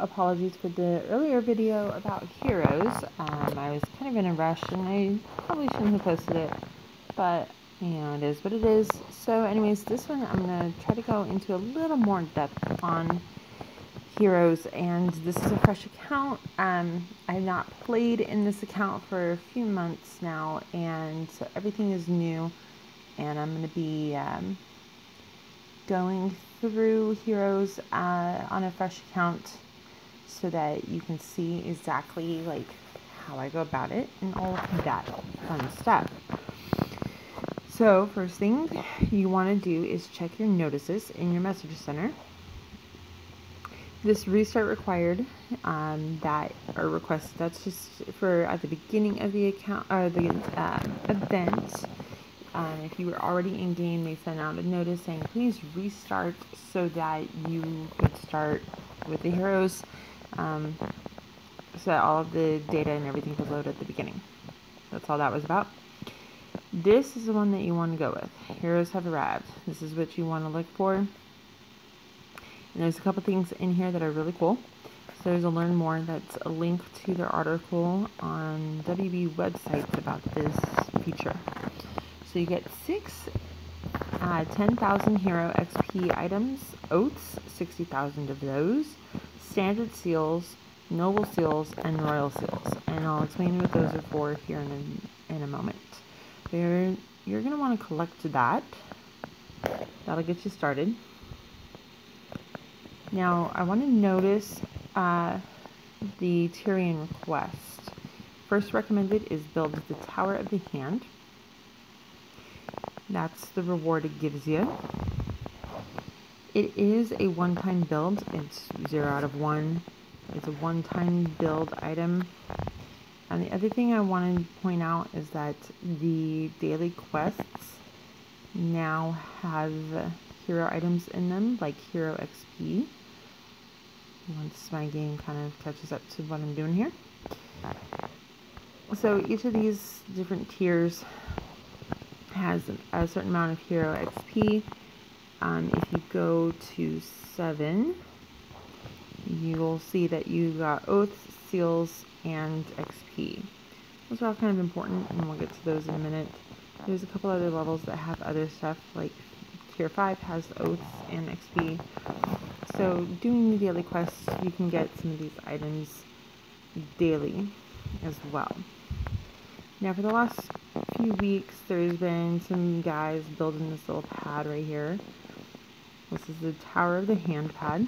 apologies for the earlier video about heroes. I was kind of in a rush and I probably shouldn't have posted it, but you know, it is what it is. So anyways, this one I'm going to try to go into a little more depth on heroes, and this is a fresh account. I have not played in this account for a few months now, and so everything is new, and I'm going to be going through heroes on a fresh account so that you can see exactly like how I go about it and all of that fun stuff. So first thing you want to do is check your notices in your message center. This restart required that or request, that's just for at the beginning of the account or the event. If you were already in game, they sent out a notice saying please restart so that you could start with the heroes, so that all of the data and everything could load at the beginning. That's all that was about. This is the one that you want to go with. Heroes have arrived. This is what you want to look for. And there's a couple things in here that are really cool. So there's a learn more. That's a link to their article on WB websites about this feature. So you get 10,000 hero XP items, oaths, 60,000 of those, standard seals, noble seals, and royal seals. And I'll explain what those are for here in a moment. You're going to want to collect that. That'll get you started. Now, I want to notice the Tyrion request. First recommended is build the Tower of the Hand. That's the reward it gives you. It is a one-time build. It's 0 out of 1. It's a one-time build item. And the other thing I want to point out is that the daily quests now have hero items in them, like hero XP. Once my game kind of catches up to what I'm doing here. So each of these different tiers has a certain amount of hero XP. If you go to 7, you will see that you got oaths, seals, and XP. Those are all kind of important, and we'll get to those in a minute. There's a couple other levels that have other stuff, like tier 5 has oaths and XP. So doing the daily quests, you can get some of these items daily as well. Now for the last few weeks, there's been some guys building this little pad right here. This is the Tower of the Hand pad.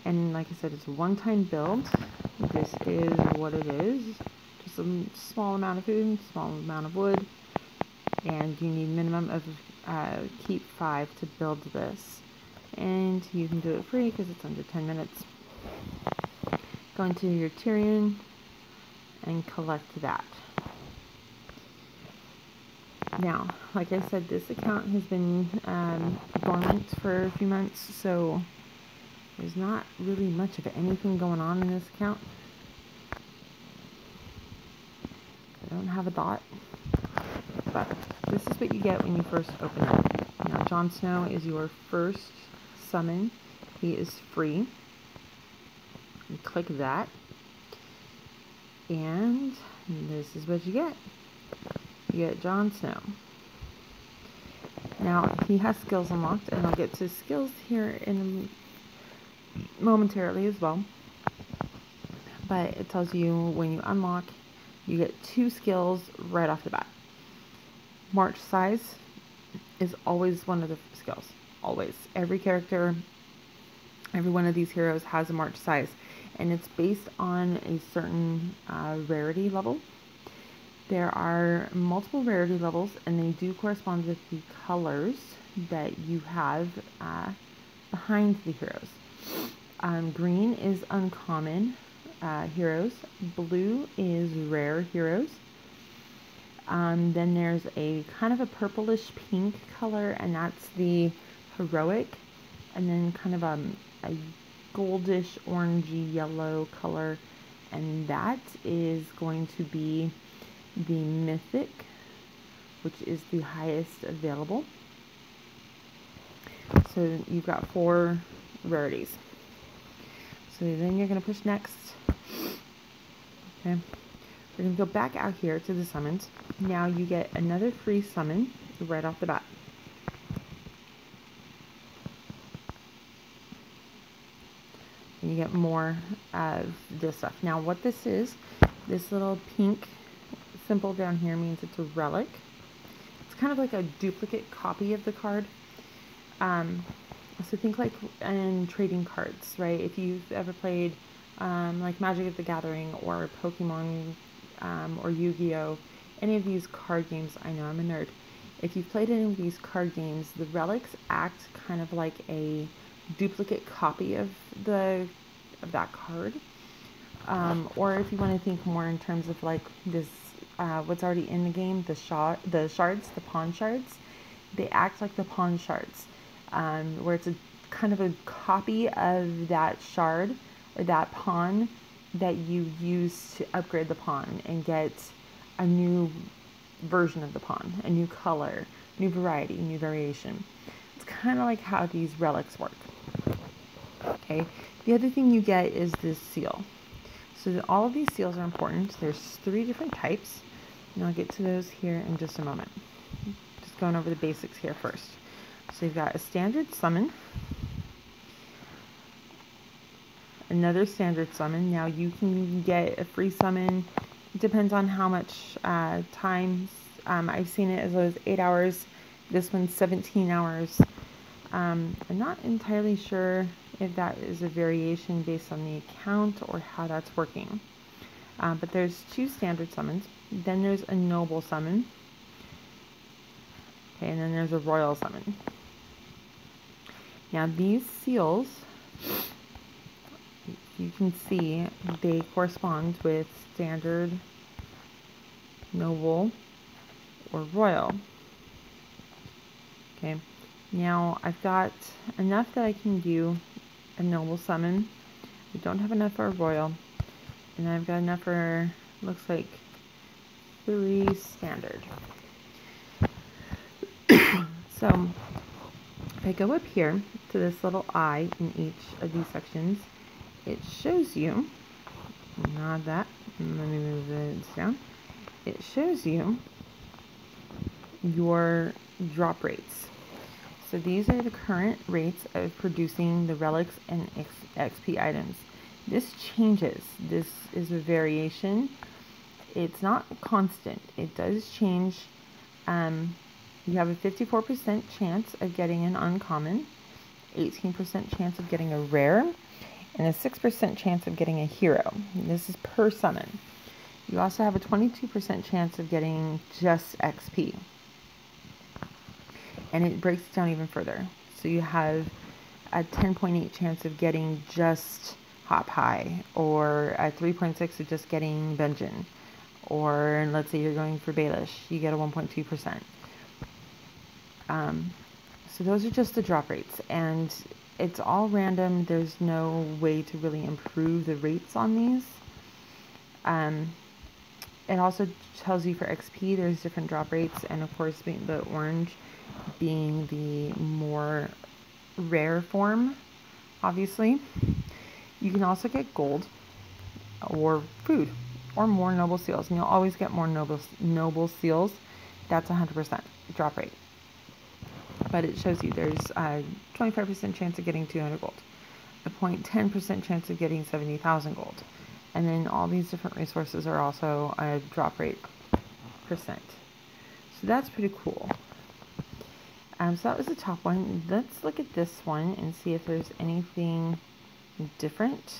And like I said, it's a one-time build. This is what it is. Just a small amount of food, small amount of wood. And you need minimum of keep 5 to build this. And you can do it free because it's under 10 minutes. Go into your Tyrion and collect that. Now, like I said, this account has been dormant for a few months, so there's not really much of anything going on in this account. I don't have a dot, but this is what you get when you first open it. Now, Jon Snow is your first summon. He is free. You click that, and this is what you get. You get Jon Snow. Now, he has skills unlocked, and I'll get to skills here in momentarily as well. But it tells you when you unlock, you get 2 skills right off the bat. March size is always one of the skills. Always. Every character, every one of these heroes has a march size, and it's based on a certain rarity level. There are multiple rarity levels, and they do correspond with the colors that you have behind the heroes. Green is uncommon heroes. Blue is rare heroes. Then there's a kind of a purplish pink color, and that's the heroic. And then kind of a goldish orangey yellow color, and that is going to be the mythic, which is the highest available. So you've got 4 rarities. So then you're going to push next. Okay. We're going to go back out here to the summons. Now you get another free summon right off the bat. And you get more of this stuff. Now what this is, this little pink symbol down here means it's a relic. It's kind of like a duplicate copy of the card. So think like in trading cards, right? If you've ever played like Magic the Gathering or Pokemon or Yu-Gi-Oh, any of these card games, I know I'm a nerd. If you've played any of these card games, the relics act kind of like a duplicate copy of that card. Or if you want to think more in terms of like this, what's already in the game, the shards, the pawn shards, they act like the pawn shards, where it's a kind of a copy of that shard or that pawn that you use to upgrade the pawn and get a new version of the pawn, a new color, new variety, new variation. It's kind of like how these relics work. Okay, the other thing you get is this seal. So all of these seals are important. There's 3 different types, and I'll get to those here in just a moment. Just going over the basics here first. So you've got a standard summon, another standard summon. Now you can get a free summon. It depends on how much time. I've seen it as low as 8 hours. This one's 17 hours. I'm not entirely sure if that is a variation based on the account or how that's working. But there's 2 standard summons. Then there's a noble summon. Okay, and then there's a royal summon. Now these seals, you can see they correspond with standard, noble, or royal. Okay, now I've got enough that I can do a noble summon. I don't have enough for a royal, and I've got enough for, looks like, 3 standard. So if I go up here to this little eye in each of these sections, it shows you, not that, let me move this down, it shows you your drop rates. So these are the current rates of producing the relics and XP items. This changes. This is a variation. It's not constant. It does change. You have a 54% chance of getting an uncommon, 18% chance of getting a rare, and a 6% chance of getting a hero. This is per summon. You also have a 22% chance of getting just XP. And it breaks it down even further. So you have a 10.8 chance of getting just Hop High, or a 3.6 of just getting Benjen. Or let's say you're going for Baelish, you get a 1.2%. So those are just the drop rates, and it's all random. There's no way to really improve the rates on these. It also tells you for XP there's different drop rates, and of course the orange being the more rare form, obviously. You can also get gold or food or more noble seals, and you'll always get more noble seals. That's 100% drop rate. But it shows you there's a 25% chance of getting 200 gold, a 0.10% chance of getting 70,000 gold. And then all these different resources are also a drop rate percent. So that's pretty cool. So that was the top one. Let's look at this one and see if there's anything different.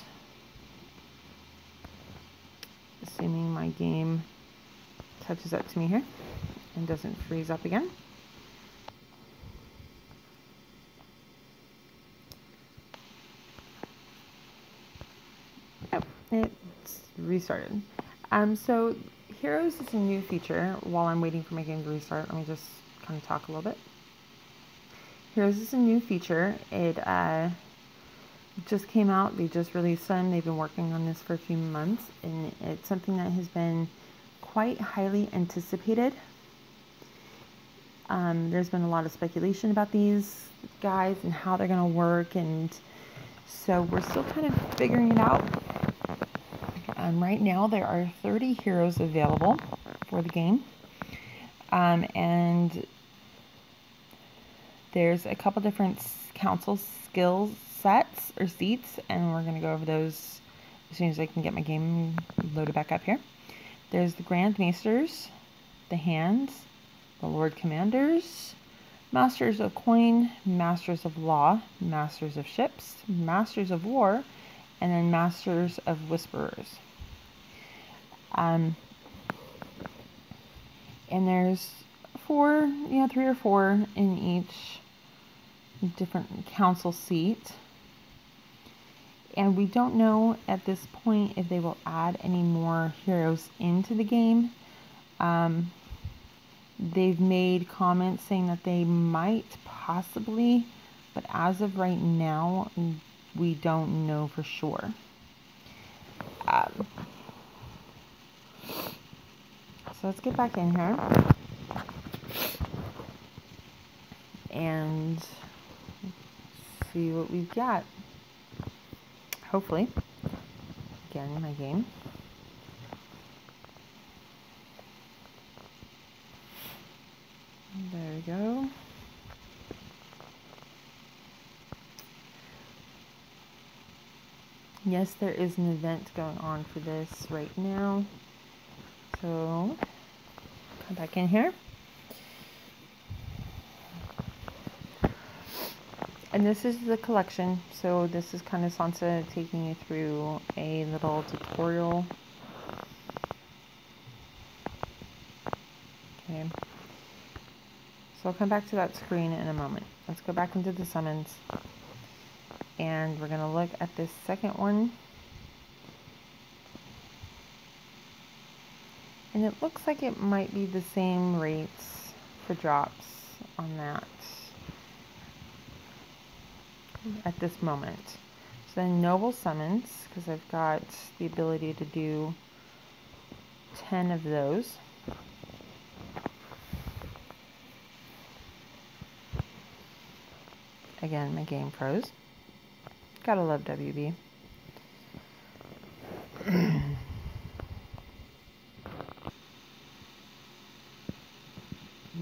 Assuming my game catches up to me here and doesn't freeze up again. Oh, it's restarted. So Heroes is a new feature. While I'm waiting for my game to restart, let me just kind of talk a little bit. Heroes is a new feature. It just came out. They just released them. They've been working on this for a few months, and it's something that has been quite highly anticipated. There's been a lot of speculation about these guys and how they're going to work, and So we're still kind of figuring it out. Right now there are 30 heroes available for the game. And there's a couple different council skill sets or seats, and we're going to go over those as soon as I can get my game loaded back up here. There's the Grand Maesters, the Hands, the Lord Commanders, Masters of Coin, Masters of Law, Masters of Ships, Masters of War, and then Masters of Whisperers. And there's 3 or 4 in each different council seat. And we don't know at this point if they will add any more heroes into the game. They've made comments saying that they might possibly, but as of right now, we don't know for sure. So let's get back in here and see what we've got. Hopefully. Again, my game. There we go. Yes, there is an event going on for this right now. So, come back in here. And this is the collection. So this is kind of Sansa taking you through a little tutorial. Okay. So I'll come back to that screen in a moment. Let's go back into the summons. And we're going to look at this second one. And it looks like it might be the same rates for drops on that at this moment. So then Noble Summons, because I've got the ability to do 10 of those. Again, my game froze. Gotta love WB.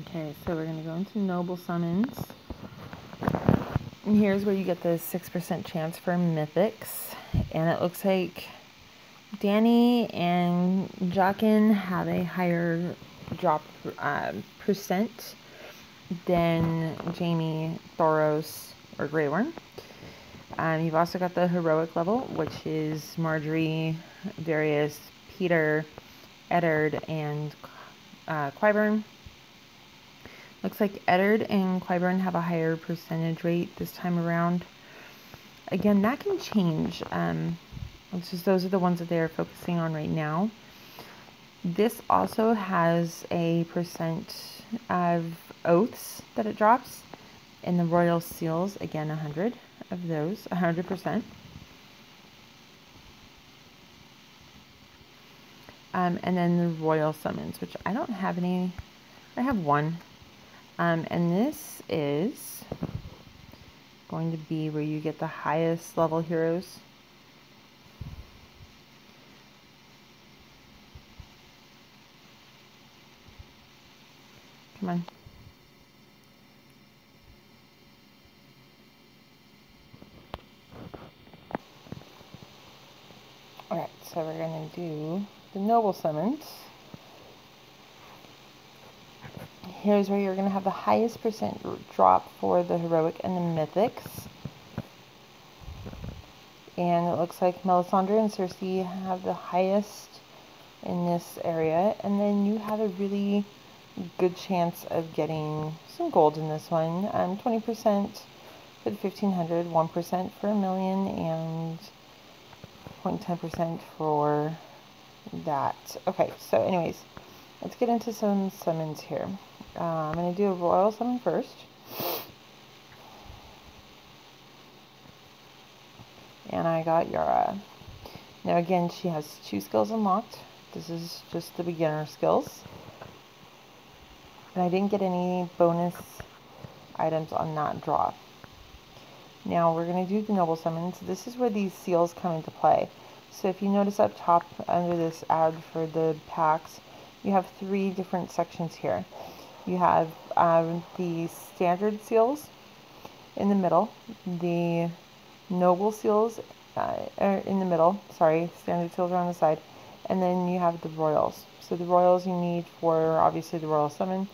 Okay, so we're going to go into Noble Summons. And here's where you get the 6% chance for Mythics. And it looks like Dany and Gotc have a higher drop percent than Jaime, Thoros, or Grey Worm. You've also got the heroic level, which is Marjorie, Varys, Peter, Eddard, and Qyburn. Looks like Eddard and Qyburn have a higher percentage rate this time around. Again, that can change. It's just those are the ones that they're focusing on right now. This also has a percent of oaths that it drops. And the royal seals, again, 100 of those, 100%. And then the royal summons, which I don't have any. I have one. And this is going to be where you get the highest level heroes. Come on. Alright, so we're going to do the noble summons. Here's where you're going to have the highest percent drop for the heroic and the mythics. And it looks like Melisandre and Cersei have the highest in this area. And then you have a really good chance of getting some gold in this one. 20% for the 1500, 1% for a million, and 0.10% for that. Okay, so anyways, let's get into some summons here. I'm going to do a royal summon first. And I got Yara. Now again, she has 2 skills unlocked. This is just the beginner skills. And I didn't get any bonus items on that draw. Now we're going to do the noble summons. This is where these seals come into play. So if you notice up top under this ad for the packs, you have 3 different sections here. You have the standard seals in the middle, the noble seals are in the middle, sorry, standard seals are on the side, and then you have the royals. So the royals you need for obviously the royal summon,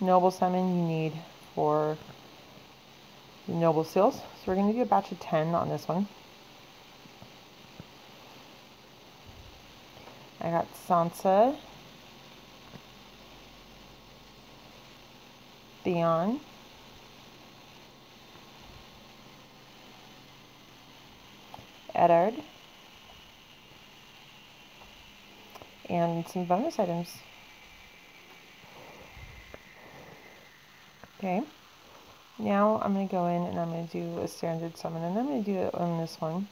noble summon you need for the noble seals. So we're going to do a batch of 10 on this one. I got Sansa, Theon, Eddard, and some bonus items. Okay, now I'm going to go in and I'm going to do a standard summon, and I'm going to do it on this one.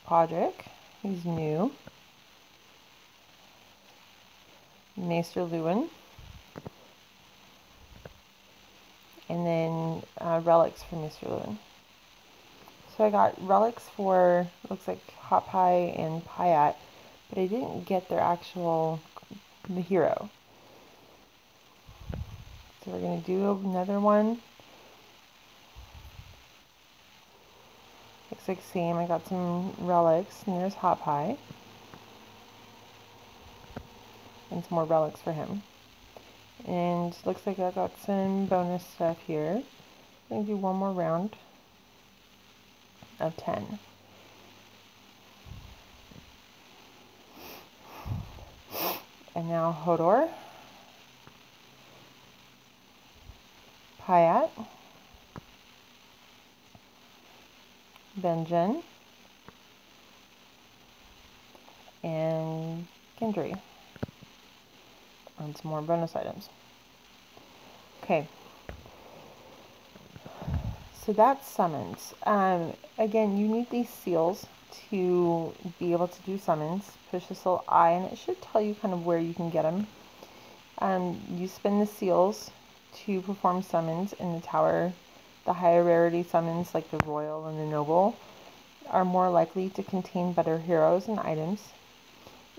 Podrick, he's new. Maester Lewin. And then relics for Maester Lewin. So I got relics for, looks like Hot Pie and Pyat, but I didn't get their actual, the hero. So we're going to do another one. Looks like same, I got some relics, and there's Hot Pie. And some more relics for him. And looks like I got some bonus stuff here. I'm going to do one more round of 10. And now Hodor, Pyat, Benjen, and Gendry. And some more bonus items. Okay. So that's summons. Again, you need these seals to be able to do summons. Push this little eye, and it should tell you kind of where you can get them. You spin the seals to perform summons in the tower. The higher rarity summons, like the royal and the noble, are more likely to contain better heroes and items.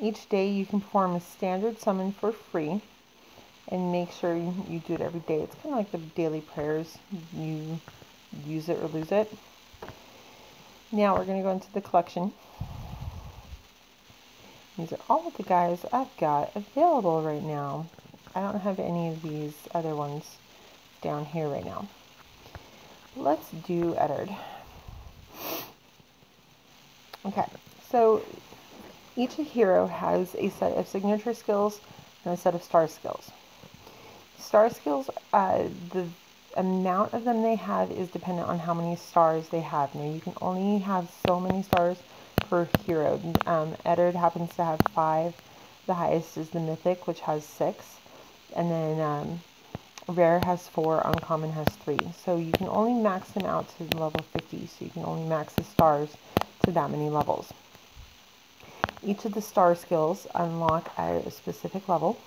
Each day you can perform a standard summon for free, and make sure you do it every day. It's kind of like the daily prayers. You use it or lose it. Now we're going to go into the collection. These are all the guys I've got available right now. I don't have any of these other ones down here right now. Let's do Eddard. Okay, so each hero has a set of signature skills and a set of star skills. Star skills, the amount of them they have is dependent on how many stars they have. Now, you can only have so many stars per hero. Eddard happens to have 5. The highest is the Mythic, which has 6. And then Rare has 4, Uncommon has 3. So you can only max them out to level 50. So you can only max the stars to that many levels. Each of the star skills unlock at a specific level.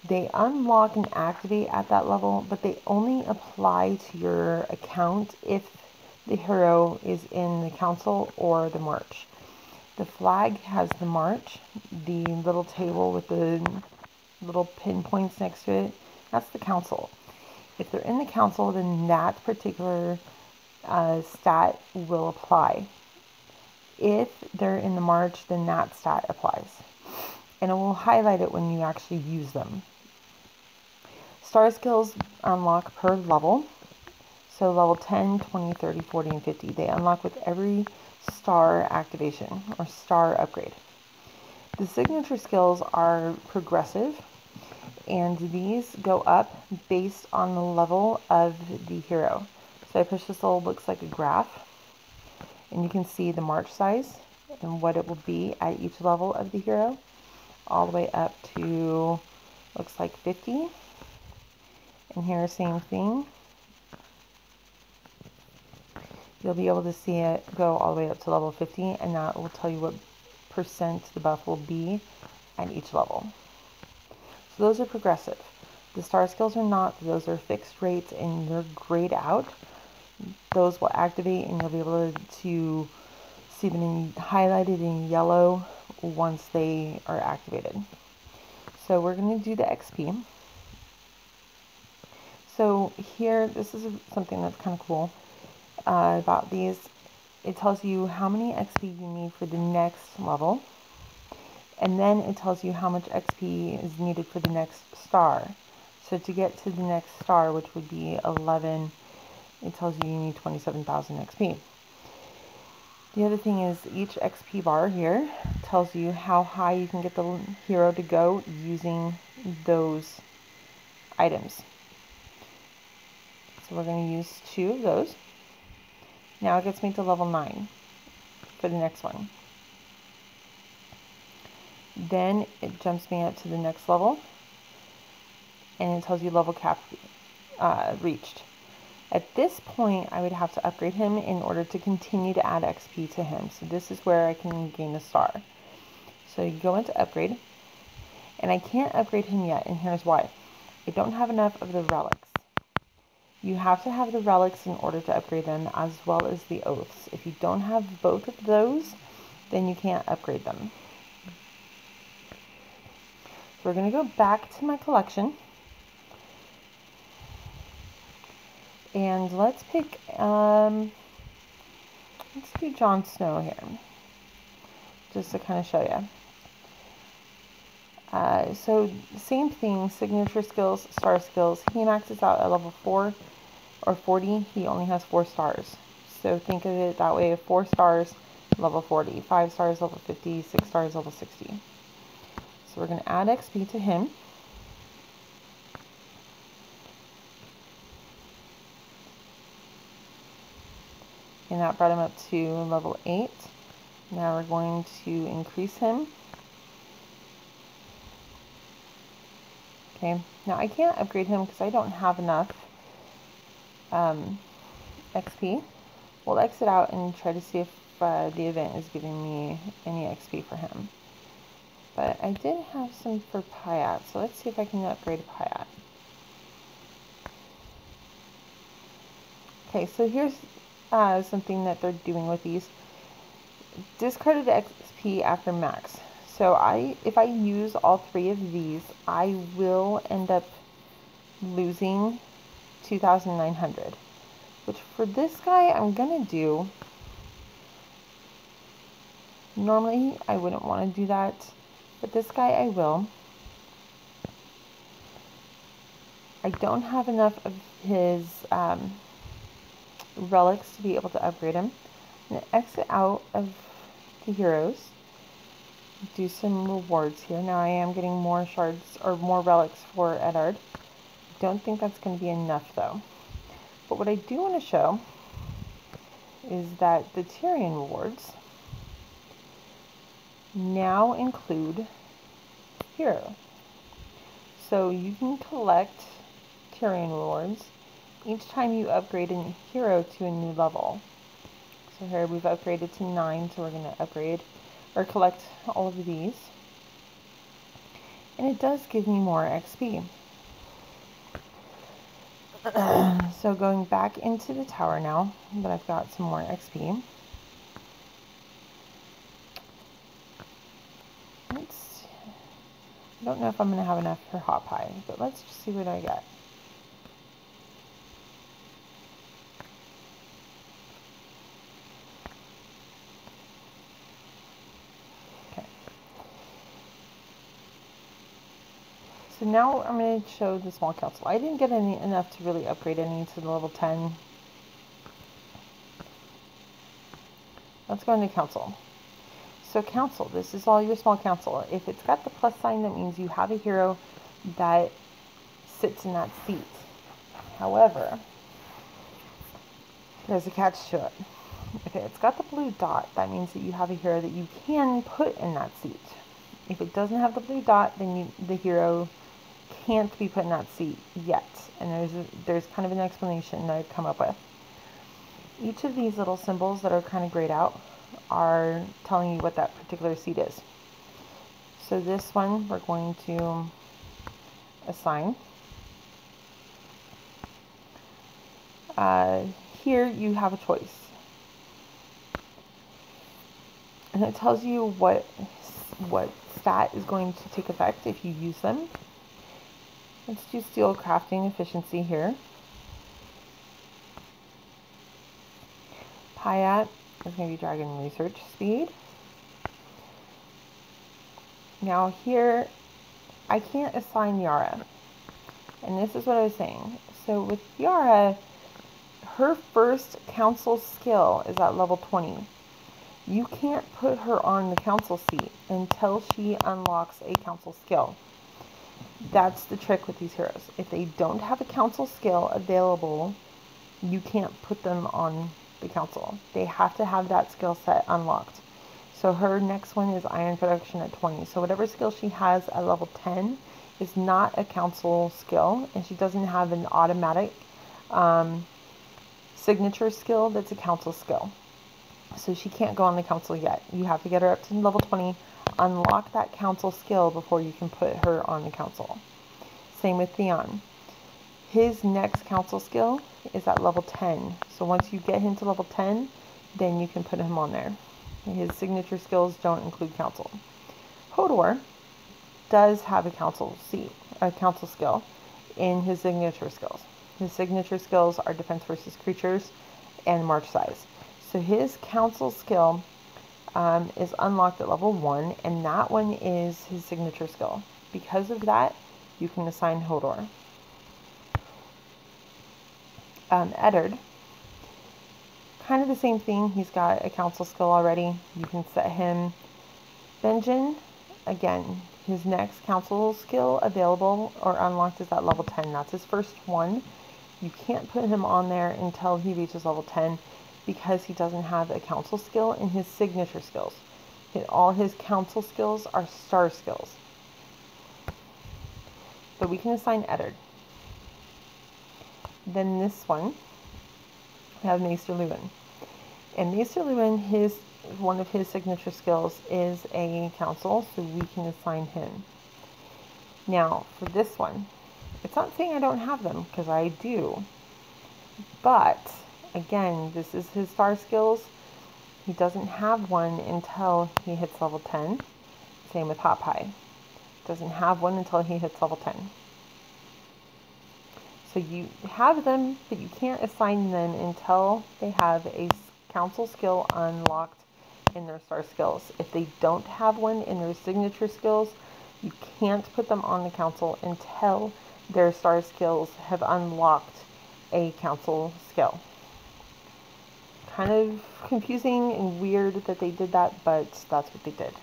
They unlock and activate at that level, but they only apply to your account if the hero is in the council or the march. The flag has the march, the little table with the little pinpoints next to it, that's the council. If they're in the council, then that particular stat will apply. If they're in the march, then that stat applies. And it will highlight it when you actually use them. Star skills unlock per level. So level 10, 20, 30, 40, and 50. They unlock with every star activation or star upgrade. The signature skills are progressive, and these go up based on the level of the hero. So I push this little, looks like a graph, and you can see the march size and what it will be at each level of the hero, all the way up to, looks like 50. And here, same thing. You'll be able to see it go all the way up to level 50, and that will tell you what percent the buff will be at each level. So those are progressive. The star skills are not. Those are fixed rates and they're grayed out. Those will activate and you'll be able to see them highlighted in yellow once they are activated. So we're going to do the XP. So here, this is something that's kind of cool about these. It tells you how many XP you need for the next level. And then it tells you how much XP is needed for the next star. So to get to the next star, which would be 11, it tells you you need 27,000 XP. The other thing is each XP bar here tells you how high you can get the hero to go using those items. So we're going to use 2 of those. Now it gets me to level 9 for the next one. Then it jumps me up to the next level and it tells you level cap reached. At this point, I would have to upgrade him in order to continue to add XP to him. So this is where I can gain a star. So you go into upgrade, and I can't upgrade him yet, and here's why. I don't have enough of the relics. You have to have the relics in order to upgrade them, as well as the oaths. If you don't have both of those, then you can't upgrade them. So we're going to go back to my collection. And let's pick, let's do Jon Snow here, just to kind of show you. So same thing, signature skills, star skills. He maxes out at level 4 or 40. He only has 4 stars. So think of it that way, 4 stars, level 40, 5 stars, level 50, 6 stars, level 60. So we're going to add XP to him. And that brought him up to level 8. Now we're going to increase him. Okay, now I can't upgrade him because I don't have enough XP. We'll exit out and try to see if the event is giving me any XP for him. But I did have some for Pyat, so let's see if I can upgrade Pyat. Okay, so here's something that they're doing with these. Discarded XP after max. So if I use all 3 of these, I will end up losing 2,900. Which for this guy, I'm going to do. Normally, I wouldn't want to do that. But this guy, I will. I don't have enough of his relics to be able to upgrade him. I'm going to exit out of the heroes. Do some rewards here. Now I am getting more shards or more relics for Eddard. Don't think that's going to be enough though. But what I do want to show is that the Tyrion rewards now include hero. So you can collect Tyrion rewards each time you upgrade a hero to a new level. So here we've upgraded to 9, so we're going to upgrade or collect all of these. And it does give me more XP. So going back into the tower now that I've got some more XP. I don't know if I'm going to have enough for hot pie, but let's just see what I get. So now I'm going to show the small council. I didn't get enough to really upgrade any to the level 10. Let's go into council. So council, this is all your small council. If it's got the plus sign, that means you have a hero that sits in that seat. However, there's a catch to it. If it's got the blue dot, that means that you have a hero that you can put in that seat. If it doesn't have the blue dot, then the hero can't be put in that seat yet. And there's kind of an explanation that I've come up with. Each of these little symbols that are kind of grayed out are telling you what that particular seat is. So this one we're going to assign. here you have a choice. And it tells you what stat is going to take effect if you use them. Let's do steel crafting efficiency here. Piat is going to be dragon research speed. Now here, I can't assign Yara. And this is what I was saying. So with Yara, her first council skill is at level 20. You can't put her on the council seat until she unlocks a council skill. That's the trick with these heroes. If they don't have a council skill available, you can't put them on the council. They have to have that skill set unlocked. So her next one is iron production at 20. So whatever skill she has at level 10 is not a council skill, and she doesn't have an automatic signature skill that's a council skill. So she can't go on the council yet. You have to get her up to level 20, unlock that council skill before you can put her on the council. Same with Theon. His next council skill is at level 10. So once you get him to level 10, then you can put him on there. His signature skills don't include council. Hodor does have a council skill in his signature skills. His signature skills are defense versus creatures and march size. So his council skill is unlocked at level 1, and that one is his signature skill. Because of that, you can assign Hodor. Eddard, kind of the same thing. He's got a council skill already. You can set him. Benjen, again, his next council skill available or unlocked is at level 10. That's his first one. You can't put him on there until he reaches level 10 because he doesn't have a council skill in his signature skills. All his council skills are star skills. But we can assign Eddard. Then this one, we have Maester Luwin. And Maester Luwin, one of his signature skills is a council, so we can assign him. Now, for this one, it's not saying I don't have them, because I do. But, again, this is his star skills. He doesn't have one until he hits level 10. Same with Hot Pie. Doesn't have one until he hits level 10. So you have them, but you can't assign them until they have a council skill unlocked in their star skills. If they don't have one in their signature skills, you can't put them on the council until their star skills have unlocked a council skill. Kind of confusing and weird that they did that, but that's what they did.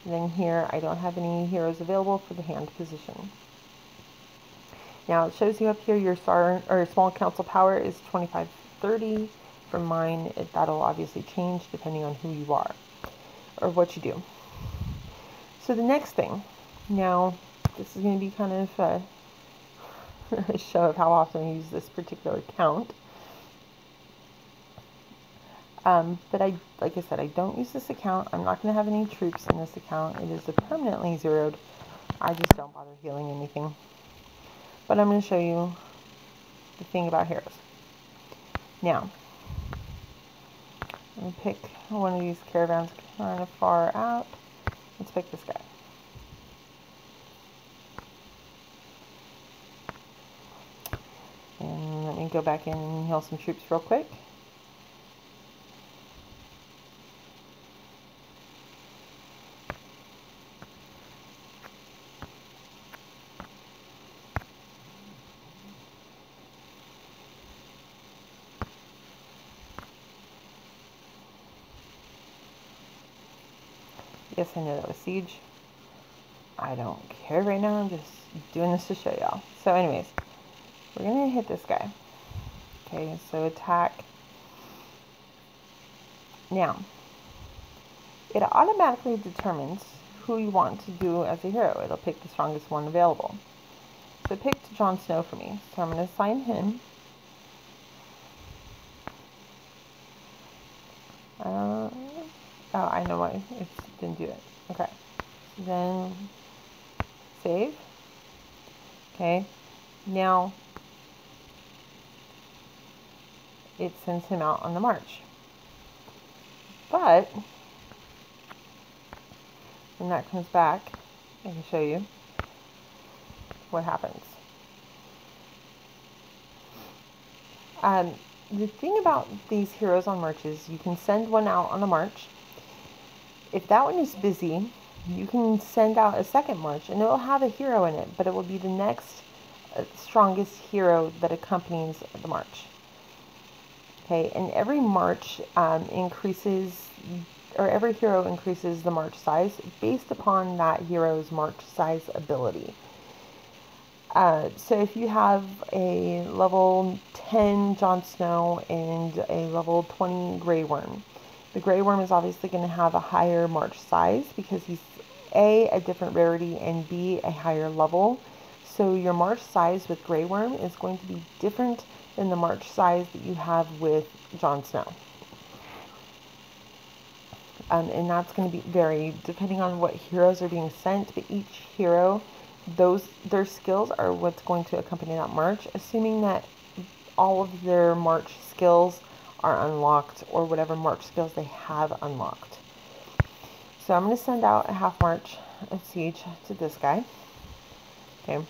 And then here, I don't have any heroes available for the hand position. Now it shows you up here your small council power is 2530. For mine, that'll obviously change depending on who you are or what you do. So the next thing, now this is going to be kind of a show of how often I use this particular count. But like I said, I don't use this account. I'm not going to have any troops in this account. It is permanently zeroed. I just don't bother healing anything. But I'm going to show you the thing about heroes. Now, I'm going to pick one of these caravans kind of far out. Let's pick this guy. And let me go back in and heal some troops real quick. Yes, I know that was siege. I don't care right now. I'm just doing this to show y'all. So anyways, we're going to hit this guy. Okay, so attack. Now, it automatically determines who you want to do as a hero. It'll pick the strongest one available. So it picked Jon Snow for me. So I'm going to assign him. Oh, I know why it didn't do it. Okay. Then save. Okay. Now it sends him out on the march. But when that comes back, I can show you what happens. The thing about these heroes on marches, you can send one out on a march. If that one is busy, you can send out a second march, and it will have a hero in it, but it will be the next strongest hero that accompanies the march. Okay, and every march increases, or every hero increases the march size based upon that hero's march size ability. So if you have a level 10 Jon Snow and a level 20 Grey Worm, the Grey Worm is obviously going to have a higher march size because he's a different rarity, and B, a higher level. So your march size with Grey Worm is going to be different than the march size that you have with Jon Snow. And that's going to be vary depending on what heroes are being sent, but each hero, their skills are what's going to accompany that march, assuming that all of their march skills are unlocked, or whatever march skills they have unlocked. So I'm going to send out a half march of siege to this guy. Okay.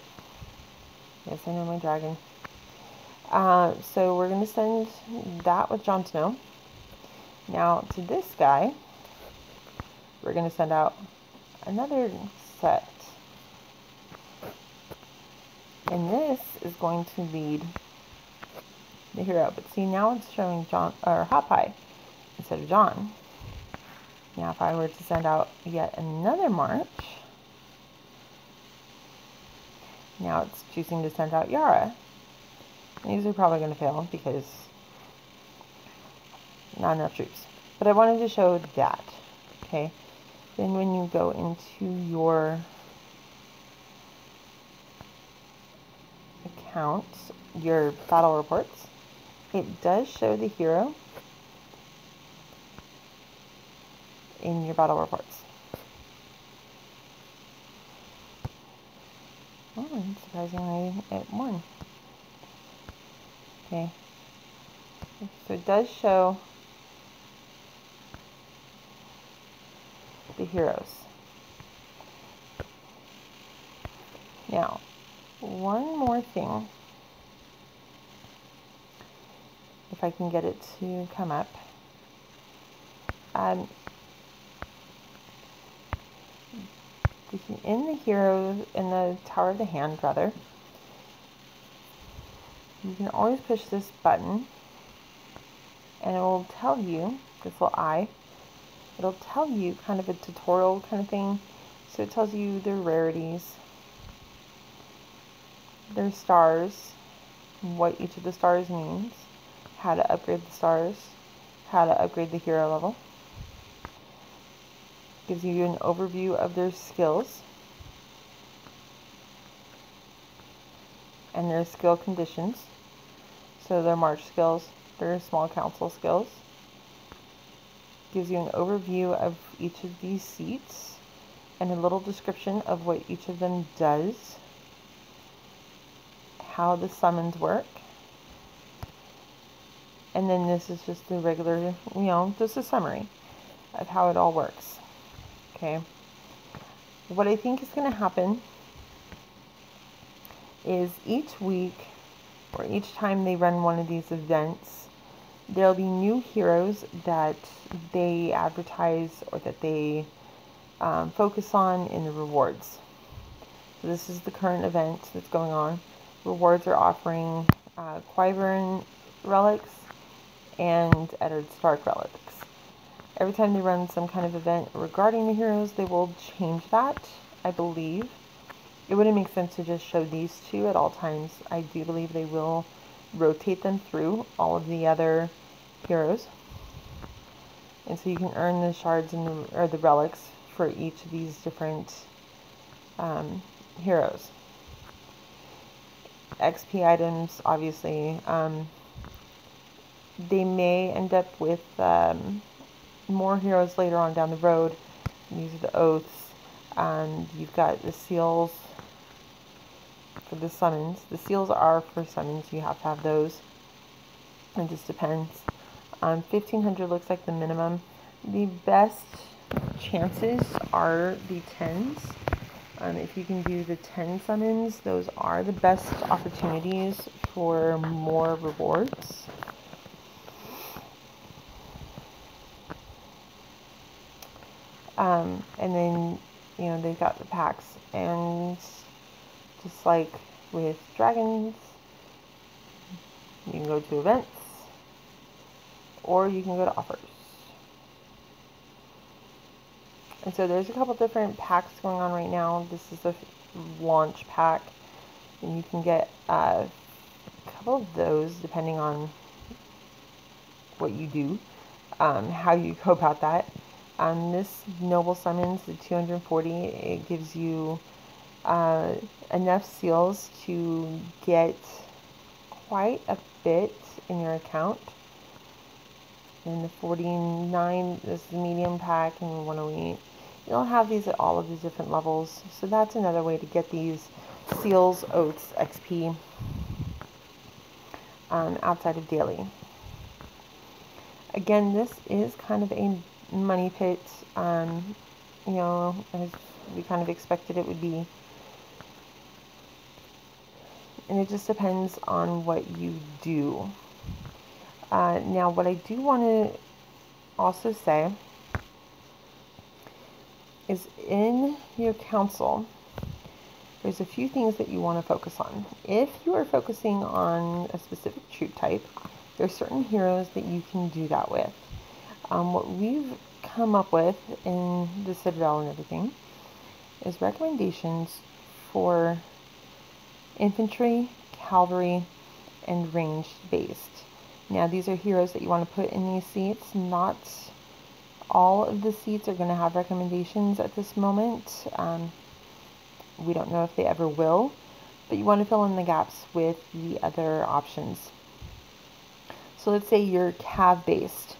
Yes, I know my dragon. So we're going to send that with Jon Snow. Now to this guy, we're going to send out another set. And this is going to lead the hero. But see, now it's showing John or Hawkeye instead of John. Now if I were to send out yet another march, now it's choosing to send out Yara. And these are probably going to fail because not enough troops. But I wanted to show that. Okay. Then when you go into your account, your battle reports, it does show the hero in your battle reports. Oh, and surprisingly, it won. Okay. So it does show the heroes. Now, one more thing, if I can get it to come up. In the hero, in the Tower of the Hand, rather, you can always push this button, and it will tell you, this little eye, it'll tell you kind of a tutorial kind of thing. So it tells you their rarities, their stars, what each of the stars means, how to upgrade the stars, how to upgrade the hero level. Gives you an overview of their skills and their skill conditions. So their march skills, their small council skills. Gives you an overview of each of these seats and a little description of what each of them does, how the summons work. And then this is just the regular, just a summary of how it all works. Okay. What I think is going to happen is each week, or each time they run one of these events, there'll be new heroes that they advertise or that they focus on in the rewards. So this is the current event that's going on. Rewards are offering Qyburn relics and Eddard Stark relics. Every time they run some kind of event regarding the heroes, they will change that, I believe. It wouldn't make sense to just show these two at all times. I do believe they will rotate them through all of the other heroes. And so you can earn the shards and the relics for each of these different heroes. XP items, obviously, they may end up with more heroes later on down the road. These are the oaths. You've got the seals for the summons. The seals are for summons. You have to have those. It just depends. 1500 looks like the minimum. The best chances are the 10s. If you can do the 10 summons, those are the best opportunities for more rewards. And then, you know, they've got the packs, and just like with dragons, you can go to events, or you can go to offers. And so there's a couple different packs going on right now. This is the launch pack, and you can get a couple of those depending on what you do, how you go about that. This Noble Summons, the 240, it gives you enough seals to get quite a bit in your account. And the 49, this is the medium pack, and 108. You'll have these at all of the different levels. So that's another way to get these seals, oats, XP outside of daily. Again, this is kind of a money pit, you know, as we kind of expected it would be. And it just depends on what you do. Now, what I do want to also say is in your council, there's a few things that you want to focus on. If you are focusing on a specific troop type, there's certain heroes that you can do that with. What we've come up with in the Citadel and everything is recommendations for infantry, cavalry, and ranged based. Now, these are heroes that you want to put in these seats. Not all of the seats are going to have recommendations at this moment. We don't know if they ever will, but you want to fill in the gaps with the other options. So let's say you're cav based.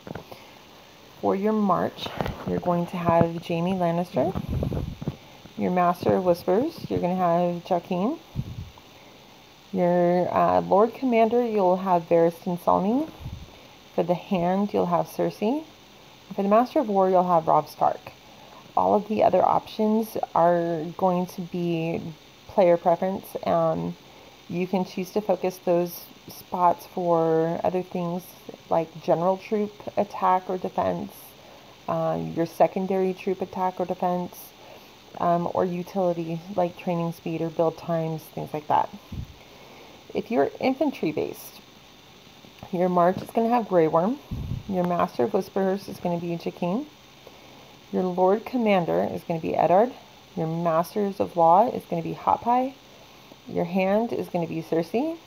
For your march, you're going to have Jaime Lannister. Your Master of Whispers, you're going to have Joaquin. Your Lord Commander, you'll have Barristan Selmy. For the Hand, you'll have Cersei. For the Master of War, you'll have Robb Stark. All of the other options are going to be player preference. You can choose to focus those spots for other things like general troop attack or defense, your secondary troop attack or defense, or utility like training speed or build times, things like that. If you're infantry based, your march is going to have Grey Worm. Your Master of Whisperers is going to be Joaquin. Your Lord Commander is going to be Eddard. Your Masters of Law is going to be Hot Pie. Your Hand is going to be Cersei.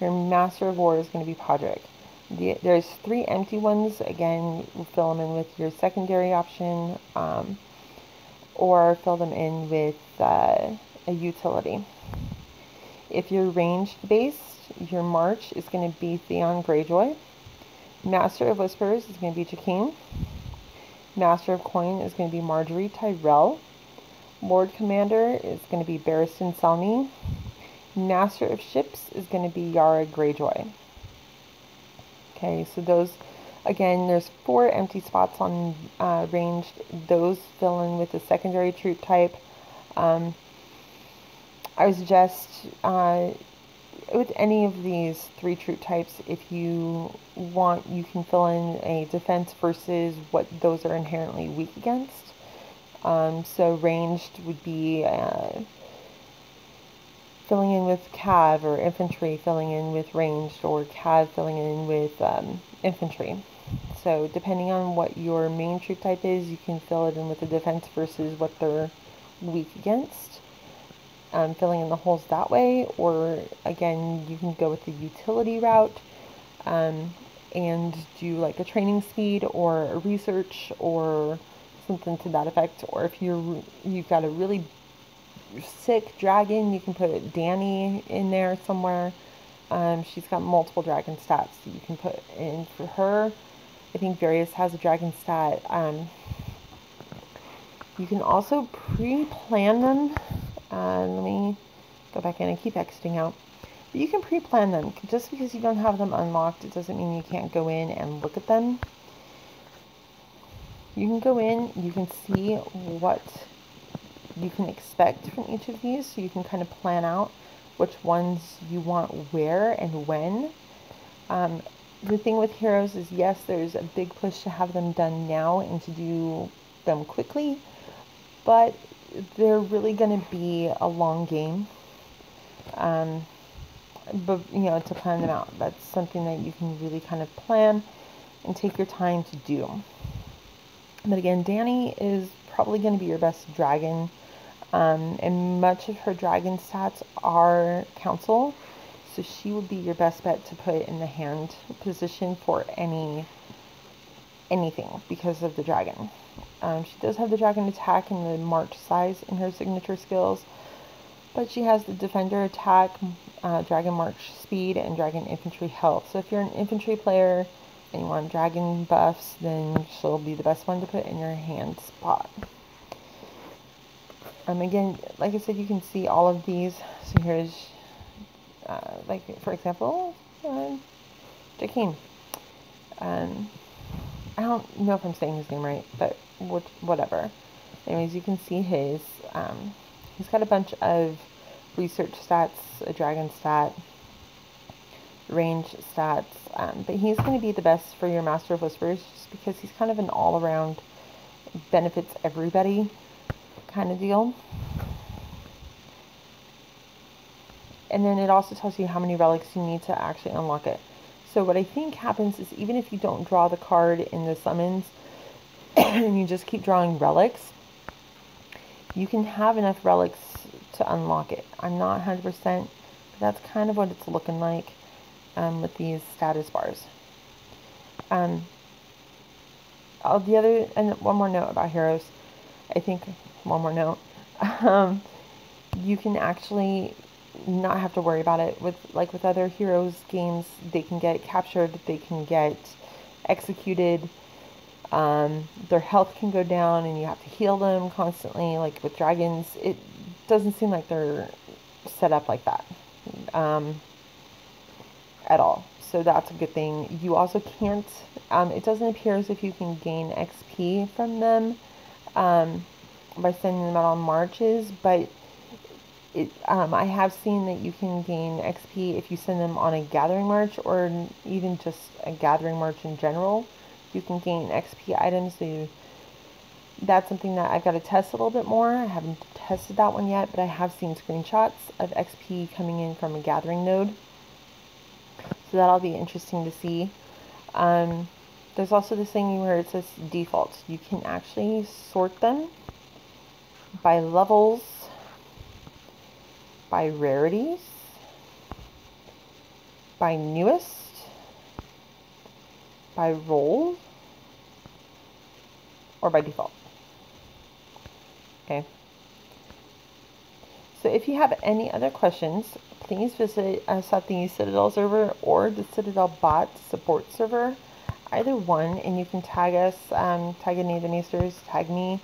Your Master of War is going to be Podrick. There's 3 empty ones. Again, fill them in with your secondary option, or fill them in with a utility. If you're ranged based, your march is going to be Theon Greyjoy. Master of Whispers is going to be Joaquin. Master of Coin is going to be Marjorie Tyrell. Lord Commander is going to be Barristan Selmy. Master of Ships is going to be Yara Greyjoy. Okay, so those, again, there's 4 empty spots on ranged. Those fill in with the secondary troop type. I would suggest with any of these 3 troop types, if you want, you can fill in a defense versus what those are inherently weak against. So ranged would be filling in with cav, or infantry filling in with ranged, or cav filling in with infantry. So depending on what your main troop type is, you can fill it in with the defense versus what they're weak against. Filling in the holes that way, or again, you can go with the utility route and do like a training speed or a research or something to that effect. Or if you've got a really sick dragon, you can put Dany in there somewhere. She's got multiple dragon stats that you can put in for her. I think Varys has a dragon stat. You can also pre-plan them. Let me go back in. I keep exiting out. But you can pre-plan them. Just because you don't have them unlocked, it doesn't mean you can't go in and look at them. You can go in, you can see what you can expect from each of these, so you can kind of plan out which ones you want where and when. The thing with heroes is, yes, there's a big push to have them done now and to do them quickly, but they're really going to be a long game. But, you know, to plan them out, that's something that you can really kind of plan and take your time to do. But again, Danny is probably going to be your best dragon, and much of her dragon stats are council, so she would be your best bet to put in the hand position for anything because of the dragon. She does have the dragon attack and the march size in her signature skills, but she has the defender attack, dragon march speed, and dragon infantry health. So if you're an infantry player and you want dragon buffs, then she'll be the best one to put in your hand spot. Again, like I said, you can see all of these. So here's, like, for example, Jakeem. I don't know if I'm saying his name right, but whatever. Anyways, you can see his, he's got a bunch of research stats, a dragon stat, range stats, but he's going to be the best for your Master of Whispers just because he's kind of an all-around, benefits everybody kind of deal. And then it also tells you how many relics you need to actually unlock it. So what I think happens is, even if you don't draw the card in the summons and you just keep drawing relics, you can have enough relics to unlock it. I'm not 100%, but that's kind of what it's looking like with these status bars. And one more note about heroes. I think one more note. You can actually not have to worry about it with other heroes games. They can get captured, they can get executed, their health can go down and you have to heal them constantly. Like with dragons, it doesn't seem like they're set up like that at all, so that's a good thing. You also can't, it doesn't appear as if you can gain XP from them by sending them out on marches, but I have seen that you can gain XP if you send them on a gathering march, or even just a gathering march in general. You can gain XP items, so that's something that I've got to test a little bit more. I haven't tested that one yet, but I have seen screenshots of XP coming in from a gathering node, so that'll be interesting to see. There's also this thing where it says defaults. You can actually sort them by levels, by rarities, by newest, by role, or by default. Okay. So if you have any other questions, please visit us at the Citadel server or the Citadel bot support server, either one, and you can tag us, tag any of the Maesters, tag me,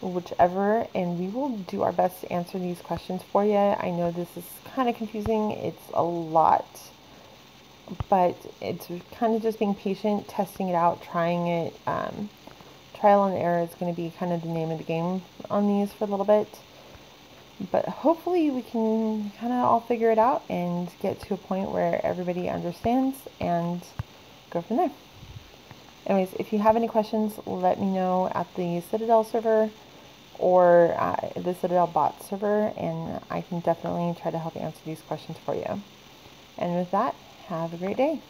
whichever, and we will do our best to answer these questions for you. I know this is kind of confusing, it's a lot, but it's kind of just being patient, testing it out, trying it. Trial and error is going to be kind of the name of the game on these for a little bit, but hopefully we can kind of all figure it out and get to a point where everybody understands and go from there. Anyways, if you have any questions, let me know at the Citadel server or the Citadel bot server, and I can definitely try to help answer these questions for you. And with that, have a great day.